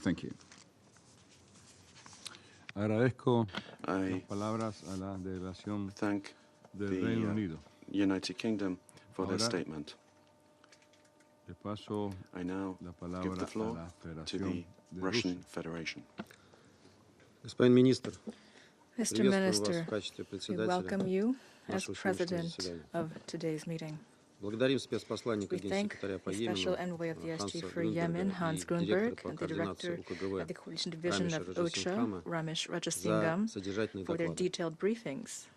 Thank you. Agradezco las I palabras a la delegación thank del Reino the Unido. United Kingdom for their Ahora statement. le paso I now la give palabra the a floor la to the Federación de Russian Rusia. Federation. Господин министр, Mr. приветствуем вас Minister, в качестве we председателя welcome you as нашего сегодняшнего president заседания. of today's meeting. Благодарим спецпосланника We thank Генсекретаря по the Special Йемену Envoy of the SG Ханса for Yemen, Грюнберга Hans и директора Grunberg, по and the координации Director УКГВ of the Coalition Division Рамиша of OCHA, Раджасингхама Ramesh за Rajasingam, содержательные for their доклады. detailed briefings.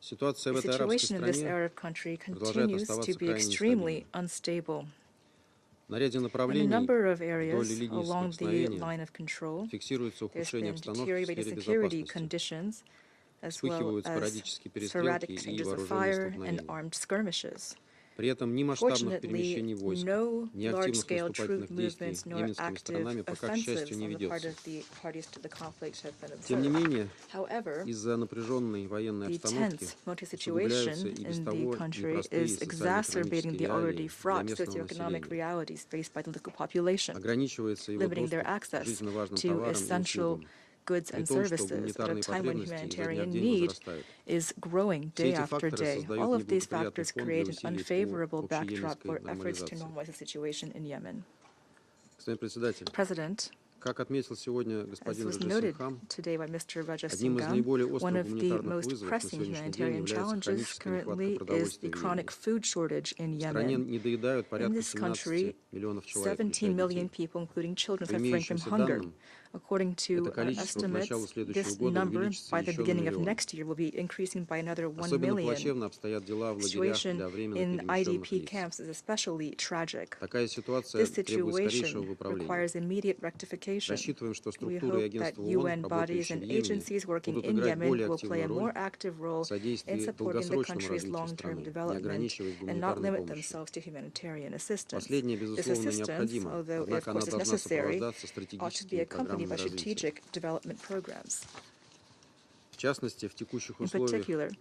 Ситуация в The этой арабской situation in this стране Arab country продолжает continues to оставаться be крайне extremely нестабильной. unstable. На ряде In a направлений number of вдоль areas линии along the соприкосновения line of control, фиксируется there's ухудшение been обстановки в deteriorating сфере security безопасности. conditions, as well Вспыхивают as спорадические sporadic перестрелки и exchanges of вооруженные fire and столкновения. armed skirmishes. При этом ни масштабных Fortunately, перемещений войск, no ни активных large-scale troop наступательных действий movements nor йеменскими active сторонами пока, к счастью, offensives не on the part ведется. of the parties to the conflict have been Тем не observed. менее, However, из-за напряженной военной the обстановки tense military усугубляются situation и без in the того country непростые is exacerbating социально-экономические the already реалии для fraught местного socioeconomic населения. realities faced by the local population, Ограничивается его limiting their доступ к access жизненно важным to товарам и essential услугам, goods при and том, что services at a гуманитарные time when потребности изо дня в humanitarian день need возрастают. is growing Все day эти after факторы day. создают All of these неблагоприятный factors фон create для an усилий unfavorable по backdrop for общеевенской efforts to нормализации. normalize the situation in Yemen. Господин председатель, President, как отметил сегодня as господин was noted Раджасингхам, today by Mr. одним из Rajasingam, наиболее one острых of the гуманитарных most вызовов на pressing сегодняшний день humanitarian является challenges хроническая нехватка currently is the продовольствия в chronic Йемене. food shortage in В стране Yemen. недоедают In порядка this country, 17 миллионов человек, 17 включая million детей. people, including children, По suffering from имеющимся hunger. данным, According to это количество к началу estimates, следующего this года number увеличится by the еще на beginning of миллион. next year will be increasing by another 1 Особенно million. плачевно обстоят дела в лагерях Situation для временно in перемещенных IDP лиц. camps is especially tragic. Такая ситуация This требует скорейшего situation выправления. requires immediate rectification. Рассчитываем, что We структуры и hope агентства that ООН, UN bodies работающие в and Йемене, agencies working будут in играть Yemen более will play активную a роль more active role в содействии in supporting the долгосрочному country's развитию long-term страны, не development ограничиваясь and not гуманитарной limit помощью. themselves to humanitarian assistance. Последнее, This безусловно, assistance, необходимо, although of однако она course is должна necessary, сопровождаться ought to be стратегическими accompanied программами by развития. strategic development programs. В частности, в текущих In условиях particular,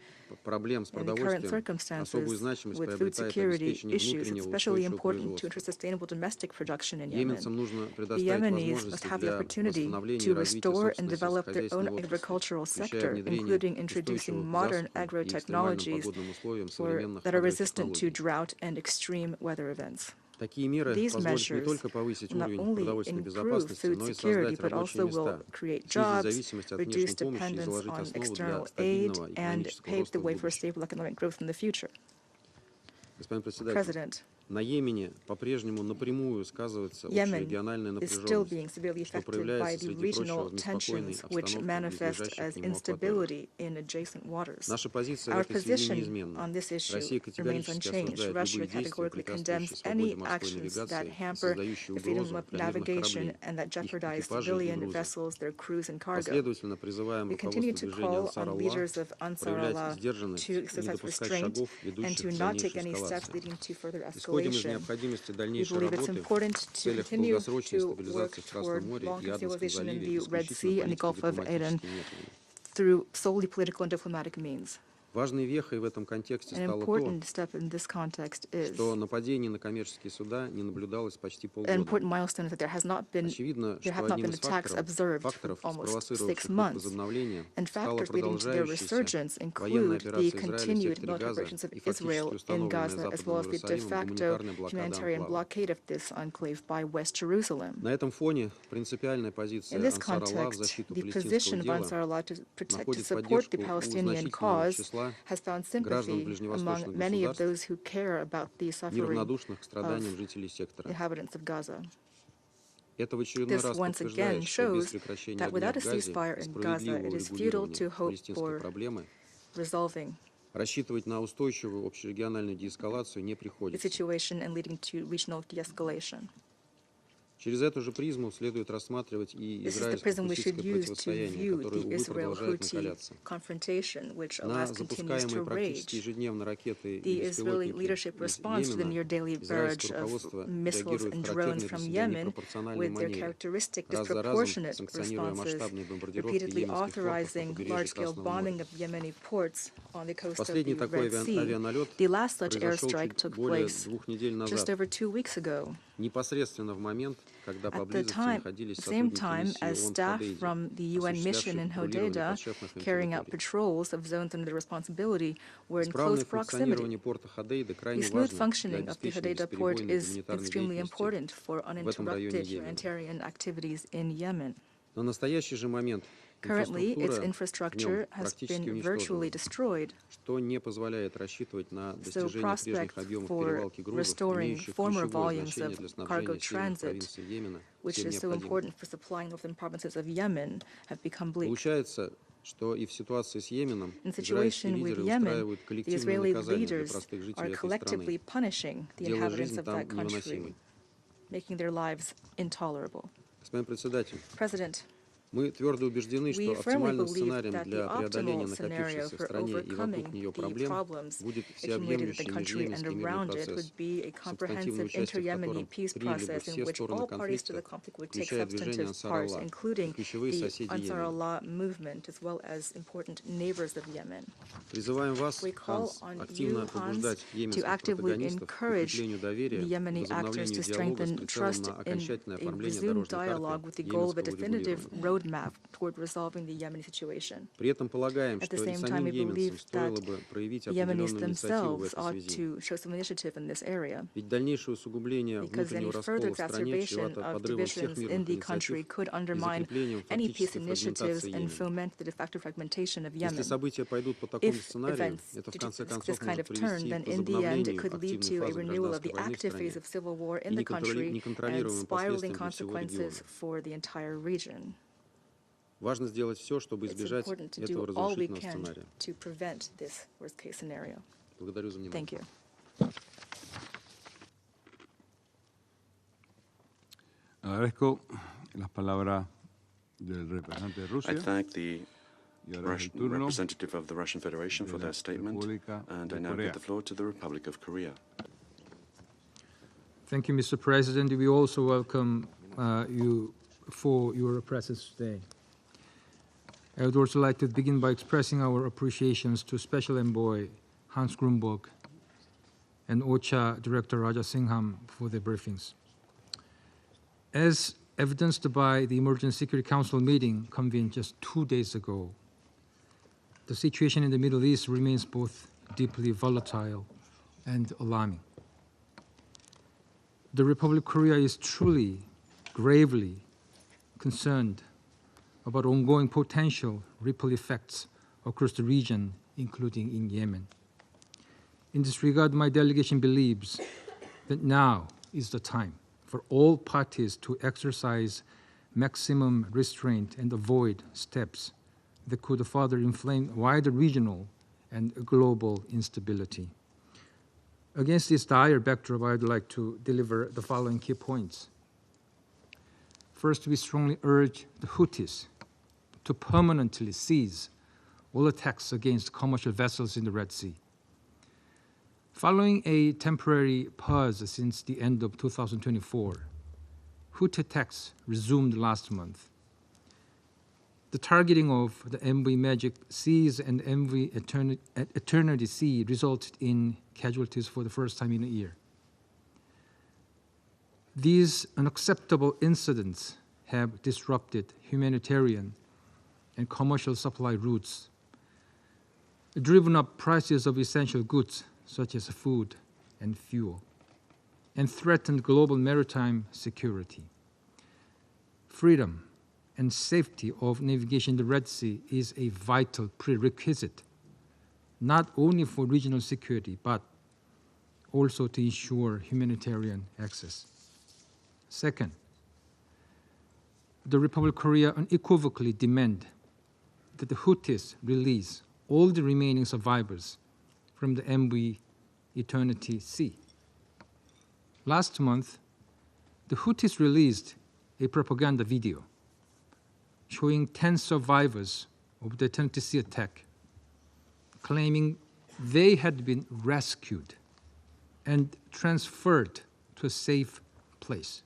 проблем с in the current продовольствием особую circumstances, значимость with food приобретает security обеспечение issues, it's внутреннего especially устойчивого important to производства. ensure sustainable domestic production in Йеменцам Yemen. нужно The предоставить Yemenis must возможности have the для opportunity восстановления и to развития restore and собственной develop their own сельскохозяйственной отрасли, agricultural включая sector, внедрение including introducing устойчивых к modern засухам и экстремальным agro-technologies погодным условиям that современных are resistant to агротехнологий. drought and extreme weather events. Такие меры These позволят не measures только повысить will not уровень only продовольственной improve безопасности, food но и security, создать but рабочие also will места, create снизить jobs, зависимость от reduce внешней помощи и dependence заложить on основу для external aid, стабильного and экономического pave роста the в way for будущем. stable economic growth in the future. Господин председатель, President, на Йемене по-прежнему напрямую сказывается общая Yemen региональная is still being напряженность, severely что affected by проявляется, the среди прочего, regional в неспокойной tensions, which обстановке в manifest ближайших as к нему акваториях. instability in adjacent waters. Наша позиция в Our этой связи position неизменна. on this issue Россия remains категорически unchanged. осуждает Russia любые действия, categorically препятствующие condemns свободе any морской actions that навигации и hamper создающие the freedom угрозу of для мирных navigation кораблей, and that их jeopardize экипажей и civilian грузов. vessels, their crews and cargo. Последовательно призываем We continue руководство to движения call Ансар on Аллах leaders of Ansar проявлять Allah сдержанность to и не exercise допускать restraint шагов, and ведущих to к not take дальнейшей any steps эскалации. leading to further Исходим из escalation. необходимости We дальнейшей believe it's работы important в to целях continue долгосрочной to work стабилизации в toward Красном море и long-term Аденском stabilization in заливе the Red исключительно Sea and the Gulf of Aden политико-дипломатическими методами. through solely political and diplomatic means. Важной вехой в этом контексте An стало то, important step in this context is что нападений на коммерческие суда не наблюдалось почти an полгода. important milestone is that Очевидно, there что have not одним been из attacks observed for факторов, almost 6 спровоцировавших их months. возобновление, And стала factors leading to their resurgence продолжающаяся военная include the операция Израиля в continued секторе military Газа operations of и фактически Israel in установленная Gaza, as well Западным as the de Иерусалимом facto гуманитарная блокада humanitarian анклава. blockade of this enclave by West Jerusalem. На этом фоне принципиальная позиция In this Ансар Аллах в context, защиту the палестинского position of дела Ansar Allah to находит support the поддержку у Palestinian значительного cause числа has found граждан sympathy ближневосточных among many of государств, those who care about the suffering неравнодушных к страданиям of жителей сектора. inhabitants of Gaza. Это в очередной This раз once again подтверждает, что без shows прекращения that огня without в a Газе ceasefire и in Gaza, справедливого it is futile to регулирования hope палестинской for проблемы resolving рассчитывать на устойчивую общерегиональную деэскалацию не the приходится. situation and leading to regional de-escalation. Через эту же призму следует рассматривать и This is the prism we should израильско-хуситское use to противостояние, view которое, the увы, продолжает Israel-Houthi накаляться. confrontation, which На alas continues to запускаемые практически rage. ежедневно ракеты и The Israeli беспилотники leadership из response to the Йемена near-daily израильское barrage руководство of missiles реагирует and в drones характерной для from себя Yemen непропорциональной with their манере, characteristic раз за разом disproportionate санкционируя responses, масштабные бомбардировки repeatedly йеменских портов по authorizing побережью large-scale Красного bombing моря. of Yemeni ports on the coast of the Последний такой Red Sea. авианалет The last such произошел airstrike чуть took более place 2 недель just назад, over 2 weeks ago, непосредственно в момент, когда At the поблизости находились same сотрудники time миссии as ООН в staff Ходейде, from the UN mission in осуществлявшие патрулирование Hodeida, подшефных им carrying out территорий. patrols of zones under their responsibility, were in Исправное close функционирование proximity. порта Ходейда The крайне smooth важно для functioning of the обеспечения Hodeida port бесперебойной is гуманитарной extremely деятельности important for в этом районе uninterrupted Йемена. humanitarian activities in Yemen. Но в настоящий же момент Currently, its инфраструктура в infrastructure нем has практически been virtually уничтожена, destroyed, что не позволяет рассчитывать на so достижение прежних prospects объемов for перевалки грузов, restoring имеющих former ключевое volumes значение of для cargo снабжения северных transit, провинций Йемена which всем is so необходимым. important for supplying northern provinces of Yemen, have become bleak. Получается, что и в ситуации с Йеменом In израильские situation with лидеры Yemen, устраивают the коллективное Israeli наказание для leaders простых are жителей этой страны, collectively punishing the делая inhabitants жизнь of там that country, невыносимой. making their lives intolerable. Господин председатель, President, мы твердо убеждены, we что firmly оптимальным believe сценарием that the для преодоления optimal scenario накопившихся в for стране и вокруг overcoming нее the проблем problems будет accumulated in the всеобъемлющий country and межйеменский мирный around it процесс, would be a в субстантивное comprehensive участие в inter-Yemeni котором peace приняли бы process in все which стороны all parties to конфликта, the conflict would take включая движение substantive Ансар part, Аллах, including ключевые the соседи Ansar Йемена. Allah movement, as well as important neighbors of Yemen. Призываем вас, We call Ханс, on активно you, Hans, побуждать to йеменских actively протагонистов к encourage укреплению the доверия и Yemeni actors возобновлению to диалога с strengthen прицелом trust на in окончательное a оформление resumed дорожной dialogue карты with the goal of a йеменского definitive урегулирования. roadmap toward resolving the Yemeni situation. При этом полагаем, At the что и same time, самим we йеменцам believe that стоило бы проявить the Yemenis определенную инициативу в themselves этой ought связи. to show some initiative in this area, Ведь дальнейшее усугубление because any внутреннего further раскола в стране exacerbation чревато of подрывом всех divisions in мирных the country инициатив could и undermine закреплением any peace фактической initiatives фрагментации and Йемена. foment the de facto fragmentation of Если Yemen. события пойдут по такому If сценарию, events это в to конце this концов kind может of turn, привести then к in the end it возобновлению could lead активной to a фазы renewal of гражданской the войны в active phase стране of civil war и in the country and неконтролируемым spiraling последствиям для всего consequences региона. for the entire region. Важно сделать все, чтобы It's избежать important to этого do all we разрушительного can сценария. to prevent this worst-case scenario. Благодарю за внимание. Thank you. Agradezco las palabras del representante de I Rusia thank the y ahora es el Russian turno representative of the Russian Federation de for la their statement, República and de I now Corea. give the floor to the Republic of Korea. Thank you, Mr. President. We also welcome you for your presence today. I would also like to begin by expressing our appreciations to Special Envoy Hans Grunberg and OCHA Director Raja Singham for their briefings. As evidenced by the Emergency Security Council meeting convened just 2 days ago, the situation in the Middle East remains both deeply volatile and alarming. The Republic of Korea is truly, gravely concerned about ongoing potential ripple effects across the region, including in Yemen. In this regard, my delegation believes that now is the time for all parties to exercise maximum restraint and avoid steps that could further inflame wider regional and global instability. Against this dire backdrop, I would like to deliver the following key points. First, we strongly urge the Houthis to permanently cease all attacks against commercial vessels in the Red Sea. Following a temporary pause since the end of 2024, Houthi attacks resumed last month. The targeting of the MV Magic Seas and MV Eternity Sea resulted in casualties for the first time in a year. These unacceptable incidents have disrupted humanitarian and commercial supply routes, driven up prices of essential goods such as food and fuel, and threatened global maritime security. Freedom and safety of navigation in the Red Sea is a vital prerequisite, not only for regional security, but also to ensure humanitarian access. Second, the Republic of Korea unequivocally demand that the Houthis release all the remaining survivors from the MV Eternity Sea. Last month, the Houthis released a propaganda video showing 10 survivors of the Eternity Sea attack, claiming they had been rescued and transferred to a safe place.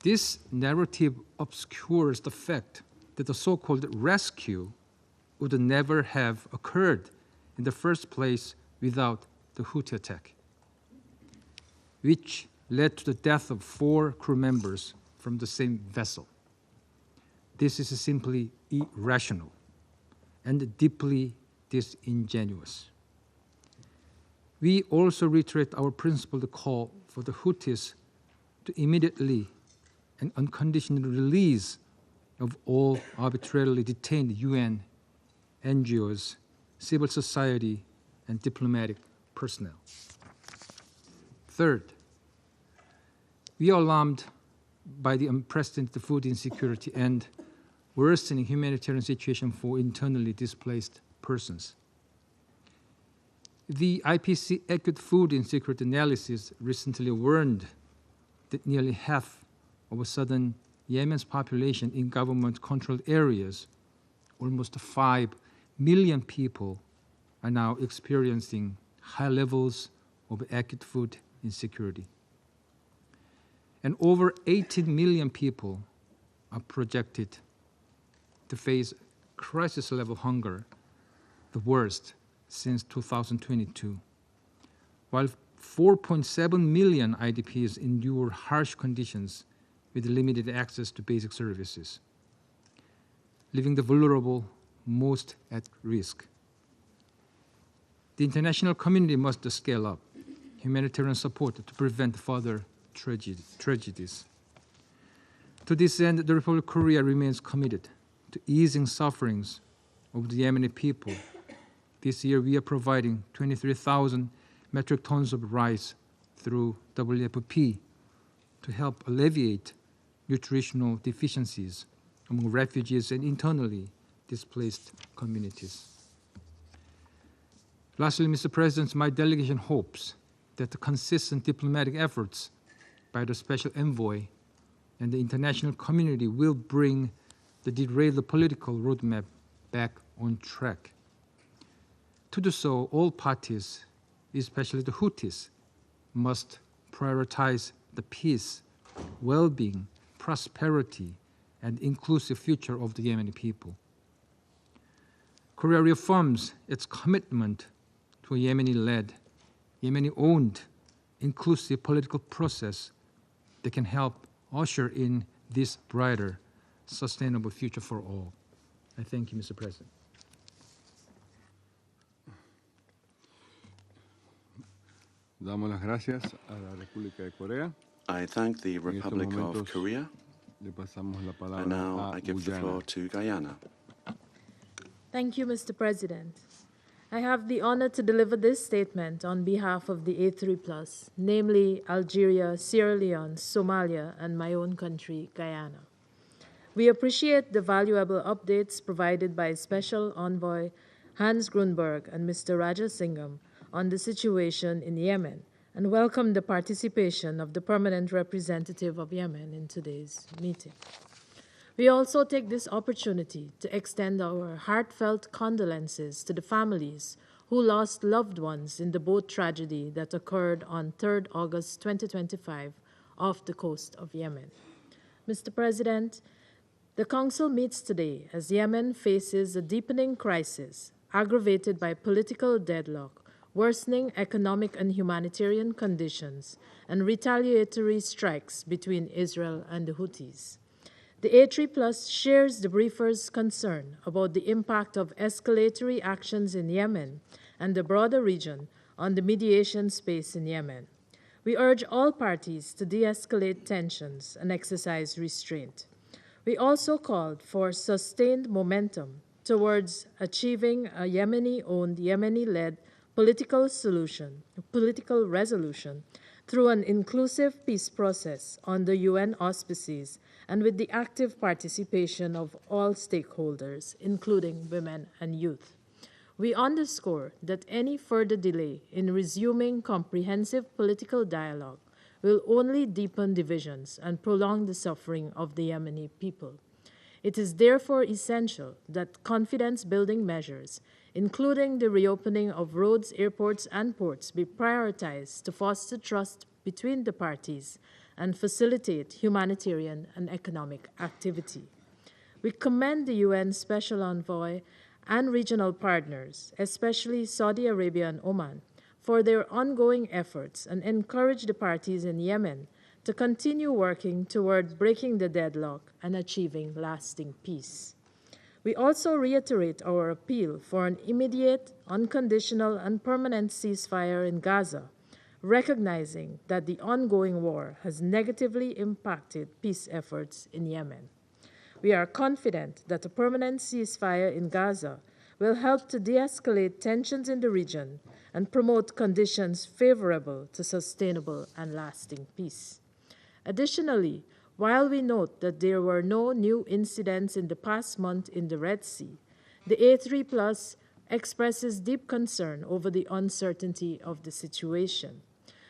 This narrative obscures the fact that the so-called rescue would never have occurred in the first place without the Houthi attack, which led to the death of 4 crew members from the same vessel. This is simply irrational and deeply disingenuous. We also reiterate our principled call for the Houthis to immediately and unconditional release of all arbitrarily detained UN, NGOs, civil society, and diplomatic personnel. Third, we are alarmed by the unprecedented food insecurity and worsening humanitarian situation for internally displaced persons. The IPC Acute Food Insecurity Analysis recently warned that nearly half of southern Yemen's population in government-controlled areas, almost 5 million people, are now experiencing high levels of acute food insecurity. And over 18 million people are projected to face crisis-level hunger, the worst since 2022, while 4.7 million IDPs endure harsh conditions with limited access to basic services, leaving the vulnerable most at risk. The international community must scale up humanitarian support to prevent further tragedies. To this end, the Republic of Korea remains committed to easing sufferings of the Yemeni people. This year, we are providing 23,000 metric tons of rice through WFP to help alleviate nutritional deficiencies among refugees and internally displaced communities. Lastly, Mr. President, my delegation hopes that the consistent diplomatic efforts by the Special Envoy and the international community will bring the derailed political roadmap back on track. To do so, all parties, especially the Houthis, must prioritize the peace, well-being, prosperity, and inclusive future of the Yemeni people. Korea reaffirms its commitment to a Yemeni-led, Yemeni-owned, inclusive political process that can help usher in this brighter, sustainable future for all. I thank you, Mr. President. Damos las gracias a la República de Corea. I thank the Republic of momentos Korea, Le pasamos la and palabra now a I give the Guyana. floor to Guyana. Thank you, Mr. President. I have the honor to deliver this statement on behalf of the A3+, namely Algeria, Sierra Leone, Somalia, and my own country, Guyana. We appreciate the valuable updates provided by Special Envoy Hans Grunberg and Mr. Rajasingham on the situation in Yemen, and welcome the participation of the permanent representative of Yemen in today's meeting. We also take this opportunity to extend our heartfelt condolences to the families who lost loved ones in the boat tragedy that occurred on 3rd August 2025 off the coast of Yemen. Mr. President, the Council meets today as Yemen faces a deepening crisis aggravated by political deadlock, worsening economic and humanitarian conditions, and retaliatory strikes between Israel and the Houthis. The A3+ shares the briefer's concern about the impact of escalatory actions in Yemen and the broader region on the mediation space in Yemen. We urge all parties to de-escalate tensions and exercise restraint. We also called for sustained momentum towards achieving a Yemeni-owned, Yemeni-led political resolution through an inclusive peace process under UN auspices and with the active participation of all stakeholders, including women and youth. We underscore that any further delay in resuming comprehensive political dialogue will only deepen divisions and prolong the suffering of the Yemeni people. It is therefore essential that confidence-building measures, including the reopening of roads, airports, and ports, be prioritized to foster trust between the parties and facilitate humanitarian and economic activity. We commend the UN Special Envoy and regional partners, especially Saudi Arabia and Oman, for their ongoing efforts and encourage the parties in Yemen to continue working toward breaking the deadlock and achieving lasting peace. We also reiterate our appeal for an immediate, unconditional, and permanent ceasefire in Gaza, recognizing that the ongoing war has negatively impacted peace efforts in Yemen. We are confident that a permanent ceasefire in Gaza will help to de-escalate tensions in the region and promote conditions favorable to sustainable and lasting peace. Additionally, while we note that there were no new incidents in the past month in the Red Sea, the A3+ expresses deep concern over the uncertainty of the situation.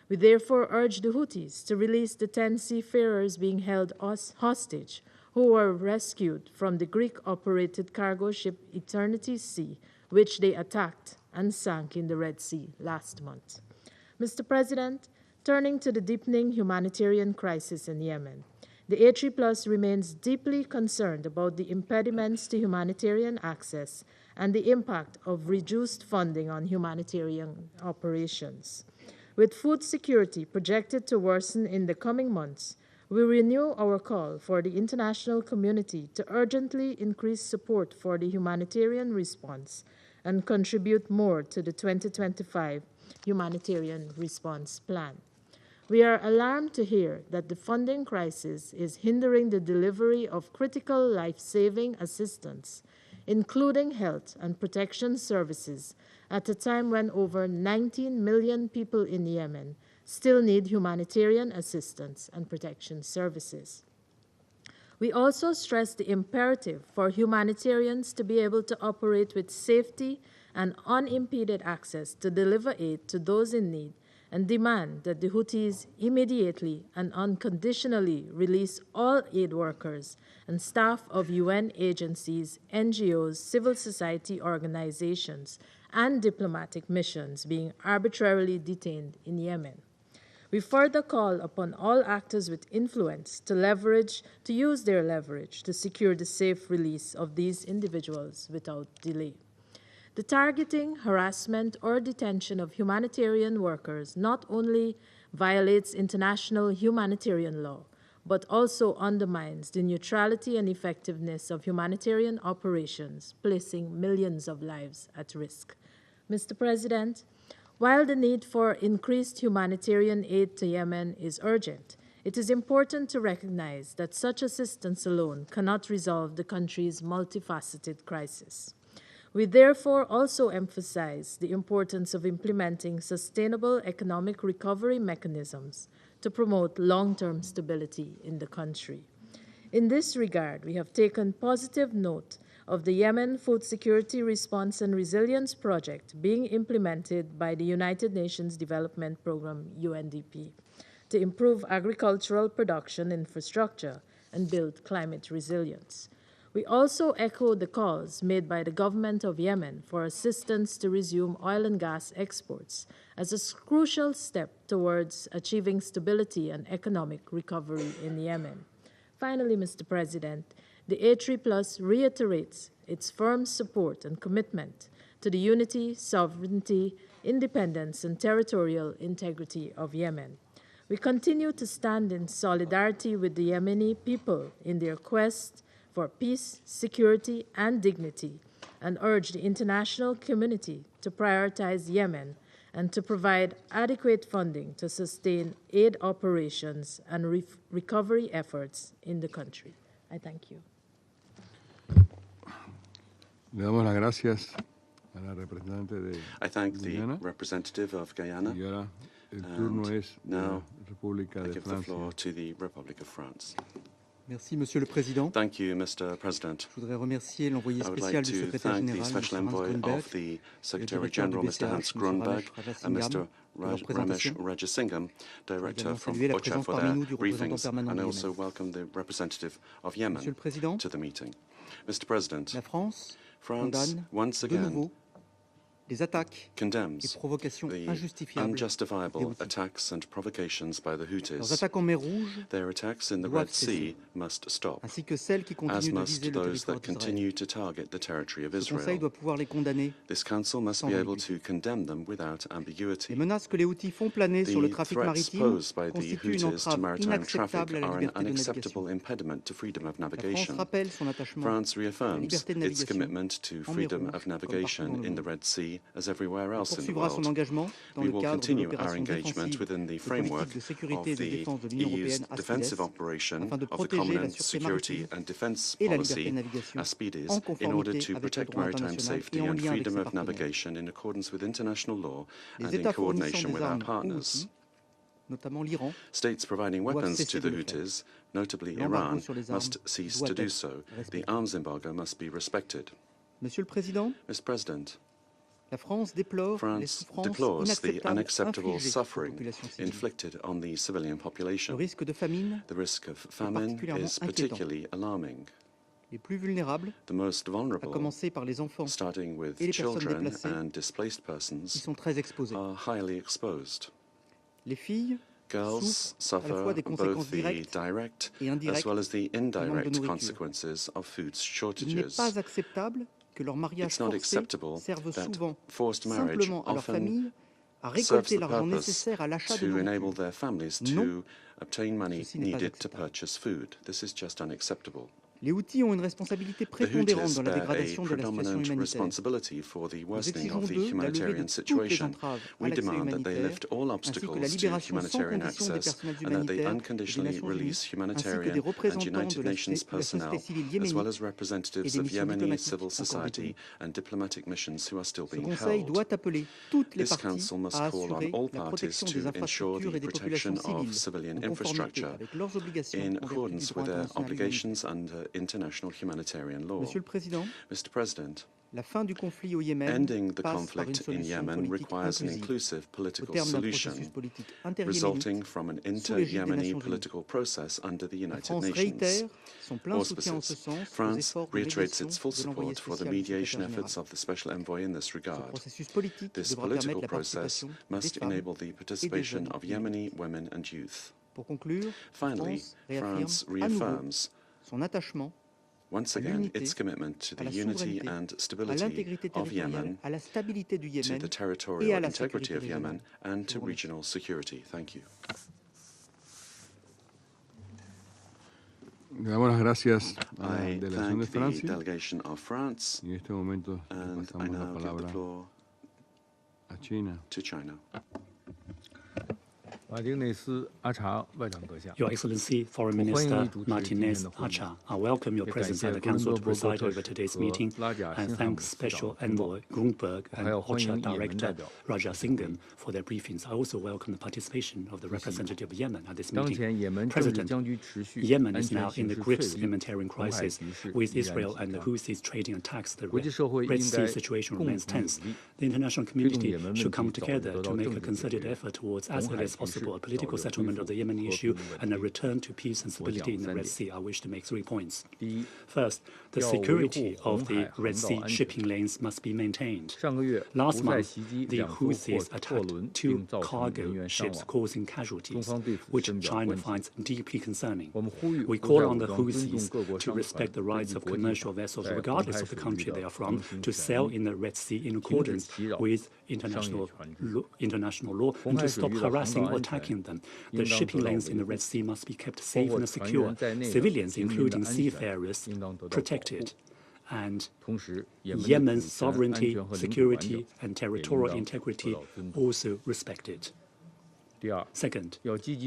We therefore urge the Houthis to release the 10 seafarers being held hostage who were rescued from the Greek-operated cargo ship Eternity Sea, which they attacked and sank in the Red Sea last month. Mr. President, turning to the deepening humanitarian crisis in Yemen, the A3+ remains deeply concerned about the impediments to humanitarian access and the impact of reduced funding on humanitarian operations. With food security projected to worsen in the coming months, we renew our call for the international community to urgently increase support for the humanitarian response and contribute more to the 2025 Humanitarian Response Plan. We are alarmed to hear that the funding crisis is hindering the delivery of critical life-saving assistance, including health and protection services, at a time when over 19 million people in Yemen still need humanitarian assistance and protection services. We also stress the imperative for humanitarians to be able to operate with safety and unimpeded access to deliver aid to those in need, and demand that the Houthis immediately and unconditionally release all aid workers and staff of UN agencies, NGOs, civil society organizations, and diplomatic missions being arbitrarily detained in Yemen. We further call upon all actors with influence to use their leverage to secure the safe release of these individuals without delay. The targeting, harassment, or detention of humanitarian workers not only violates international humanitarian law, but also undermines the neutrality and effectiveness of humanitarian operations, placing millions of lives at risk. Mr. President, while the need for increased humanitarian aid to Yemen is urgent, it is important to recognize that such assistance alone cannot resolve the country's multifaceted crisis. We therefore also emphasize the importance of implementing sustainable economic recovery mechanisms to promote long-term stability in the country. In this regard, we have taken positive note of the Yemen Food Security Response and Resilience Project being implemented by the United Nations Development Programme, UNDP, to improve agricultural production infrastructure and build climate resilience. We also echo the calls made by the government of Yemen for assistance to resume oil and gas exports as a crucial step towards achieving stability and economic recovery in Yemen. Finally, Mr. President, the A3+ reiterates its firm support and commitment to the unity, sovereignty, independence, and territorial integrity of Yemen. We continue to stand in solidarity with the Yemeni people in their quest for peace, security, and dignity, and urge the international community to prioritize Yemen and to provide adequate funding to sustain aid operations and recovery efforts in the country. I thank you. Le damos las gracias a la representante de I thank the Guyana. representative of Guyana. Y ahora el turno And es de la now República I de give the floor Francia. to the Republic of France. Merci, Monsieur le Président. Thank you, Mr. President. Je voudrais remercier l'envoyé I would spécial like du to secrétaire thank the général, Special M. Hans Envoy Grunberg, of the le Secretary directeur du General, Mr. Hans BCH, M. Grunberg, Ramesh and Mr. Rajasingham, pour leur présentation. Rajasingham, Je voudrais Director également from saluer la OCHA, présence for parmi their nous du représentant briefings, permanent and du also Yémen. welcome the representative of Monsieur Yemen le Président, to the meeting. Mr. President, la France France condamne once de again nouveau les attaques et condemns provocations the injustifiables des unjustifiable Houthis. attacks and provocations by the Leurs Houthis. attaques en mer Rouge, Their attacks in the doivent Red Sea must stop, ainsi que celles qui as continuent de must viser le those territoire that d'Israël. continue to target the territory of Ce Conseil Israel. doit pouvoir les condamner. This Council must be able to condemn them without Les ambiguity. menaces que les Houthis font planer sur le The trafic threats maritime posed by the constituent une Houthis to entrave maritime traffic inacceptable à la are an liberté de navigation. unacceptable impediment to freedom of La France navigation. rappelle son attachement France à la reaffirms liberté de its navigation commitment to en mer freedom Rouge of comme partout navigation dans le in the monde. Red Sea as everywhere else in the Poursuivra son world. engagement dans We le will cadre de continue our l'opération engagement défensive within the de framework politique de sécurité et of de the défense de l'Union EU's européenne defensive Aspides operation afin de of the protéger Common la and sûreté Security maritime and Defence et la liberté de Policy, navigation Aspides, en in order conformité to avec le protect droit maritime international et safety en and lien avec freedom ses of partenaires. navigation in accordance with international law Les and in États fournissant coordination des with our armes aux partners. Houthis, notamment l'Iran, States providing doivent weapons cesser to the de le faire. Houthis, notably L'embargo Iran, sur les must armes cease doit to do être so. The respecté. arms embargo must be respected. Monsieur le Président, Mr. President, la France déplore les France souffrances deplores the inacceptables unacceptable infligées aux suffering populations civiles. inflicted on the civilian Le population. risque de famine, The risk of famine particulièrement is inquiétant. particularly alarming. les plus vulnérables, The most à vulnerable, commencer par les enfants starting with et les personnes children déplacées, and displaced qui persons, sont très exposés. are highly exposed. Les filles Girls souffrent à la fois suffer des conséquences both the direct direct et as indirectes well as the du manque de indirect nourriture. consequences of food Il n'est shortages. pas acceptable que leur mariage It's not forcé acceptable serve that souvent forced marriage simplement à leur often famille à serves récolter the l'argent purpose nécessaire à l'achat de to enable nourriture. their families Non, to obtain money ceci n'est pas needed to acceptable. purchase food. This is just unacceptable. Les Houthis ont une responsabilité The prépondérante Houthis dans la bear a dégradation de la situation predominant humanitaire. responsibility for the Nous worsening exigeons of the d'eux la levée de humanitarian toutes les situation. entraves à We l'accès demand that they humanitaire, lift all ainsi que la obstacles to libération sans humanitarian condition des access personnels and that they humanitaires et des unconditionally Nations Unies, release ainsi que des humanitarian and représentants United de la Nations société personnel, civile as well yéménite as et representatives des of missions Yemeni diplomatiques civil encore society détenues. and diplomatic missions who are still Ce being Conseil held. doit appeler toutes les This parties Council must à call on assurer all la parties protection des to ensure infrastructures the et des populations protection of civiles civilian en conformité infrastructure avec leurs obligations in en vertu du accordance droit with their international humanitaire. obligations under international humanitarian law. Monsieur le Président, Mr. President, la fin du conflit au Yémen ending the passe par une conflict in solution Yemen politique requires an inclusive inclusive au political terme d'un solution processus politique resulting inter-yéménite from an sous l'égide des inter-Yemeni Nations Unies. political process under the La United France Nations. réitère son plein soutien en Auspices. ce sens aux France efforts de reiterates médiation its full de l'envoyé support for the spécial du mediation secrétaire efforts général. of the Special Envoy in this Ce regard. processus politique This devra permettre political la process participation des must femmes enable the et des participation jeunes of yéménites. Yemeni women and youth. Pour conclure, la Finally, France réaffirme France à nouveau reaffirms son attachement once à again l'unité, its commitment to à the la unity souveraineté, and à stability l'intégrité of territoriale, Yemen, à la stabilité du to Yémen the et territorial à la integrity sécurité of Yemen, régionale. and Je to vous remercie. regional security. Thank you. Le damos las gracias a la I delegación de thank the Francia delegation of France, y en este momento le and I pasamos la now give the palabra floor a China. to China. Your Excellency, Foreign Minister Martinez Acha, I welcome your presence at the Council to preside over today's meeting and thank Special Envoy Grunberg and OCHA Director Raja Singham for their briefings. I also welcome the participation of the representative of Yemen at this meeting. President, Yemen is now in the grips of humanitarian crisis, with Israel and the Houthis trading attacks. The Red Sea situation remains tense. The international community should come together to make a concerted effort towards, as early as possible, a political settlement of the Yemeni issue and a return to peace and stability in the Red Sea. I wish to make 3 points. First, the security of the Red Sea shipping lanes must be maintained. Last month, the Houthis attacked 2 cargo ships, causing casualties, which China finds deeply concerning. We call on the Houthis to respect the rights of commercial vessels, regardless of the country they are from, to sail in the Red Sea in accordance with international law and to stop harassing or attacking them. The shipping lanes in the Red Sea must be kept safe and secure, civilians, including seafarers, protected, and Yemen's sovereignty, security, and territorial integrity also respected. Second,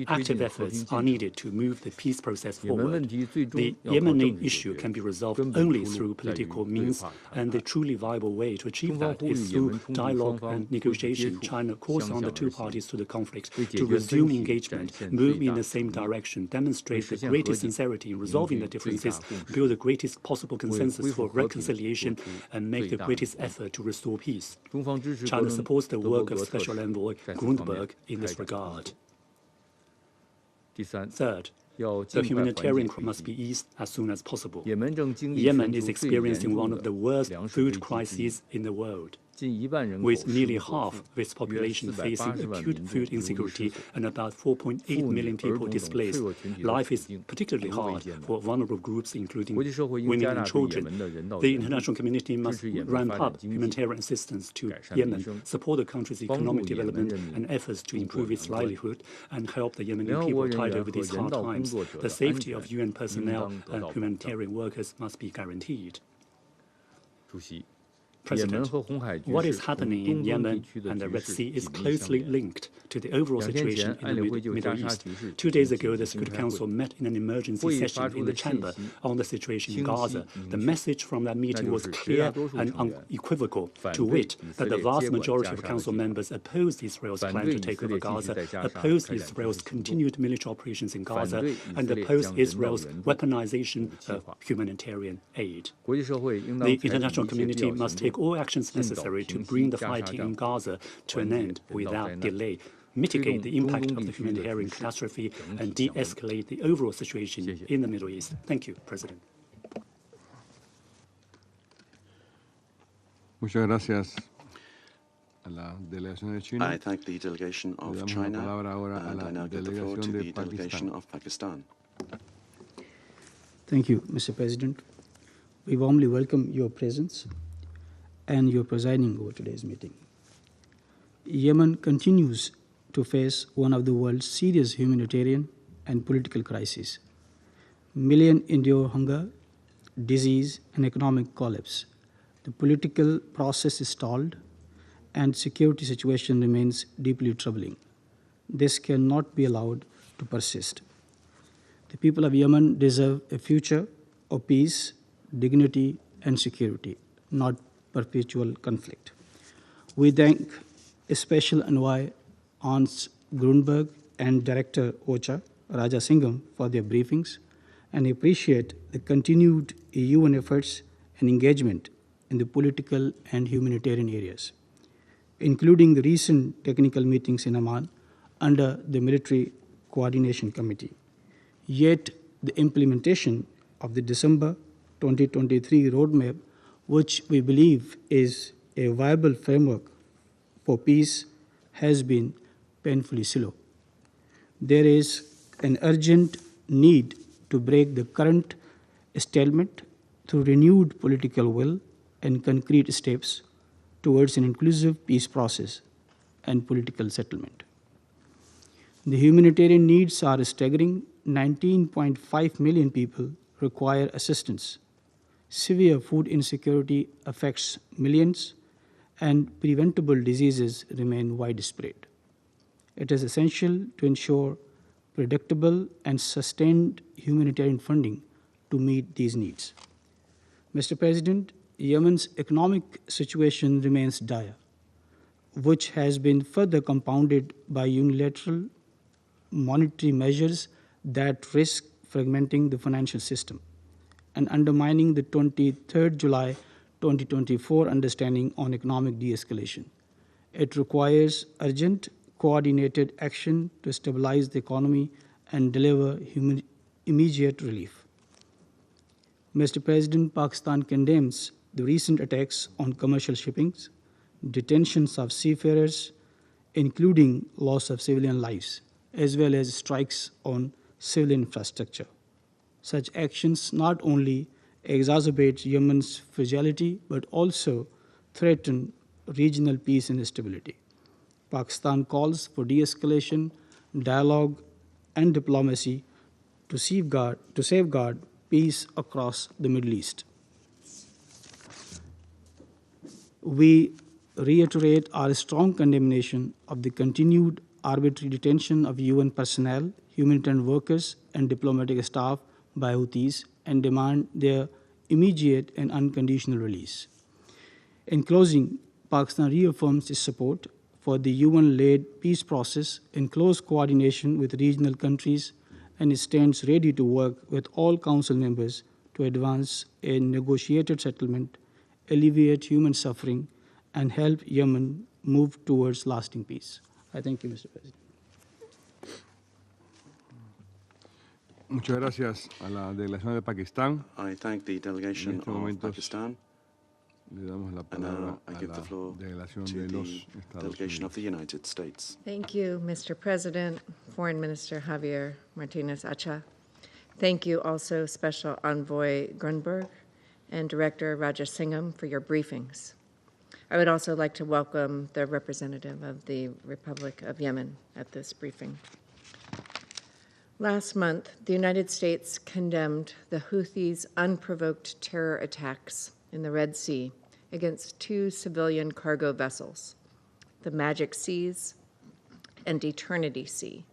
active efforts are needed to move the peace process forward. The Yemeni issue can be resolved only through political means, and the truly viable way to achieve that is through dialogue and negotiation. China calls on the 2 parties to the conflict to resume engagement, move in the same direction, demonstrate the greatest sincerity in resolving the differences, build the greatest possible consensus for reconciliation, and make the greatest effort to restore peace. China supports the work of Special Envoy Grunberg in this regard. Third, The humanitarian crisis must be eased as soon as possible. Yemen is experiencing one of the worst food crises in the world, with nearly half of its population facing acute food insecurity and about 4.8 million people displaced. Life is particularly hard for vulnerable groups, including women and children. The international community must ramp up humanitarian assistance to Yemen, support the country's economic development and efforts to improve its livelihood, and help the Yemeni people tide over these hard times. The safety of UN personnel and humanitarian workers must be guaranteed. President, what is happening in Yemen and the Red Sea is closely linked to the overall situation in the Middle East. 2 days ago, the Security Council met in an emergency session in the chamber on the situation in Gaza. The message from that meeting was clear and unequivocal, to wit, that the vast majority of Council members opposed Israel's plan to take over Gaza, opposed Israel's continued military operations in Gaza, and opposed Israel's weaponization of humanitarian aid. The international community must take all actions necessary to bring the fighting in Gaza to an end without delay, mitigate the impact of the humanitarian catastrophe, and de-escalate the overall situation in the Middle East. Thank you, President. Muchas gracias a la delegación de China. I thank the delegation of China, and I now give the floor to the delegation of Pakistan. Thank you, Mr. President. We warmly welcome your presence and your presiding over today's meeting. Yemen continues to face one of the world's serious humanitarian and political crises. Millions endure hunger, disease, and economic collapse. The political process is stalled, and security situation remains deeply troubling. This cannot be allowed to persist. The people of Yemen deserve a future of peace, dignity, and security, not perpetual conflict. We thank Special Envoy Hans Grunberg and Director OCHA, Raja Singham, for their briefings, and appreciate the continued UN efforts and engagement in the political and humanitarian areas, including the recent technical meetings in Amman under the Military Coordination Committee. Yet, the implementation of the December 2023 roadmap, which we believe is a viable framework for peace, has been painfully slow. There is an urgent need to break the current stalemate through renewed political will and concrete steps towards an inclusive peace process and political settlement. The humanitarian needs are staggering. 19.5 million people require assistance. Severe food insecurity affects millions, and preventable diseases remain widespread. It is essential to ensure predictable and sustained humanitarian funding to meet these needs. Mr. President, Yemen's economic situation remains dire, which has been further compounded by unilateral monetary measures that risk fragmenting the financial system and undermining the 23rd July 2024 understanding on economic de-escalation. It requires urgent, coordinated action to stabilize the economy and deliver immediate relief. Mr. President, Pakistan condemns the recent attacks on commercial shippings, detentions of seafarers, including loss of civilian lives, as well as strikes on civil infrastructure. Such actions not only exacerbate Yemen's fragility, but also threaten regional peace and stability. Pakistan calls for de-escalation, dialogue, and diplomacy to safeguard peace across the Middle East. We reiterate our strong condemnation of the continued arbitrary detention of UN personnel, humanitarian workers, and diplomatic staff by Houthis, and demand their immediate and unconditional release. In closing, Pakistan reaffirms its support for the UN-led peace process in close coordination with regional countries, and stands ready to work with all Council members to advance a negotiated settlement, alleviate human suffering, and help Yemen move towards lasting peace. I thank you, Mr. President. Muchas gracias a la delegación de Pakistán. I thank the delegation of Pakistan. Le damos la And palabra now I a give la the floor delegación to de los the Estados delegation Unidos. of the United States. Thank you, Mr. President, Foreign Minister Javier Martinez-Acha. Thank you also Special Envoy Grunberg and Director Raja Singham for your briefings. I would also like to welcome the representative of the Republic of Yemen at this briefing. Last month, the United States condemned the Houthis' unprovoked terror attacks in the Red Sea against 2 civilian cargo vessels, the Magic Seas and Eternity Sea.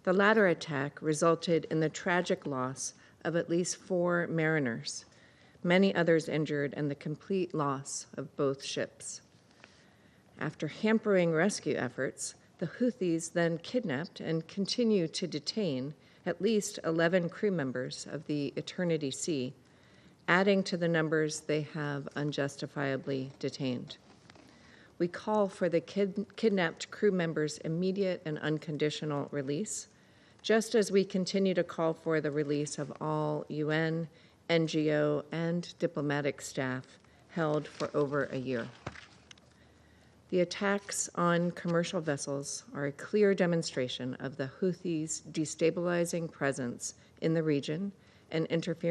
The latter attack resulted in the tragic loss of at least 4 mariners, many others injured, and the complete loss of both ships. After hampering rescue efforts, the Houthis then kidnapped and continue to detain at least 11 crew members of the Eternity Sea, adding to the numbers they have unjustifiably detained. We call for the kidnapped crew members' immediate and unconditional release, just as we continue to call for the release of all UN, NGO, and diplomatic staff held for over a year. The attacks on commercial vessels are a clear demonstration of the Houthis' destabilizing presence in the region and interference